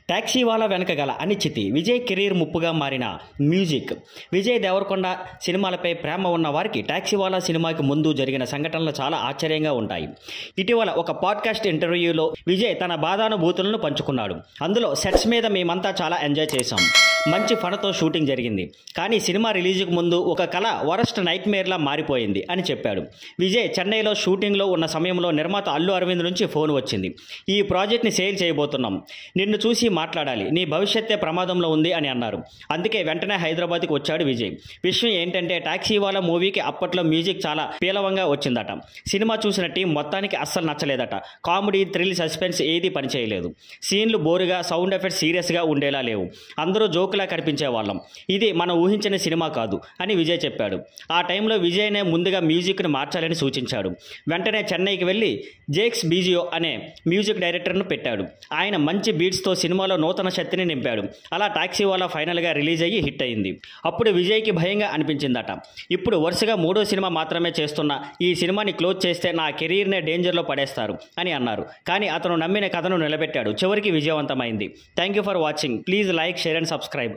Taxi వాలా వెనక గల అనిశ్చితి, విజయ్ కెరీర్ ముప్పుగా మారిన మ్యూజిక్. విజయ్ దేవరకొండ సినిమాలపై ప్రేమ ఉన్న వారికి టాక్సీ వాలా సినిమాకి ముందు జరిగిన సంఘటనలు చాలా ఆశ్చర్యంగా ఉంటాయి. ఇటీవల ఒక పాడ్కాస్ట్ ఇంటర్వ్యూలో విజయ్ తన బాధానుభూతులను పంచుకున్నాడు. అందులో సెట్స్ మీద మేమంతా చాలా ఎంజాయ్ చేశాం, మంచి ఫన్తో షూటింగ్ జరిగింది, కానీ సినిమా రిలీజ్కి ముందు ఒక కళ వరస్ట్ నైట్ మేర్లా మారిపోయింది అని చెప్పాడు. విజయ్ చెన్నైలో షూటింగ్లో ఉన్న సమయంలో నిర్మాత అల్లు అరవింద్ నుంచి ఫోన్ వచ్చింది. ఈ ప్రాజెక్ట్ని సేల్ చేయబోతున్నాం, నిన్ను చూసి మాట్లాడాలి, నీ భవిష్యత్తే ప్రమాదంలో ఉంది అని అన్నారు. అందుకే వెంటనే హైదరాబాద్కి వచ్చాడు విజయ్. విషయం ఏంటంటే టాక్సీ వాలా మూవీకి అప్పట్లో మ్యూజిక్ చాలా పేలవంగా వచ్చిందట. సినిమా చూసిన టీం మొత్తానికి అస్సలు నచ్చలేదట. కామెడీ, థ్రిల్, సస్పెన్స్ ఏది పనిచేయలేదు. సీన్లు బోరుగా, సౌండ్ ఎఫెక్ట్స్ సీరియస్గా ఉండేలా లేవు. అందరూ జోకులా కనిపించే వాళ్ళం. ఇది మనం ఊహించిన సినిమా కాదు అని విజయ్ చెప్పాడు. ఆ టైంలో విజయ్నే ముందుగా మ్యూజిక్ను మార్చాలని సూచించాడు. వెంటనే చెన్నైకి వెళ్ళి జేక్స్ బీజియో అనే మ్యూజిక్ డైరెక్టర్ను పెట్టాడు. ఆయన మంచి బీట్స్తో సినిమాలో నూతన శక్తిని నింపాడు. అలా టాక్సీ వాలా ఫైనల్గా రిలీజ్ అయ్యి హిట్ అయింది. అప్పుడు విజయ్కి భయంగా అనిపించిందట. ఇప్పుడు వరుసగా 3వ సినిమా మాత్రమే చేస్తున్న ఈ సినిమాని క్లోజ్ చేస్తే నా కెరీర్నే డేంజర్లో పడేస్తారు అని అన్నారు. కానీ అతను నమ్మిన కథను నిలబెట్టాడు. చివరికి విజయవంతమైంది. Thank you for watching. Please like, share and subscribe.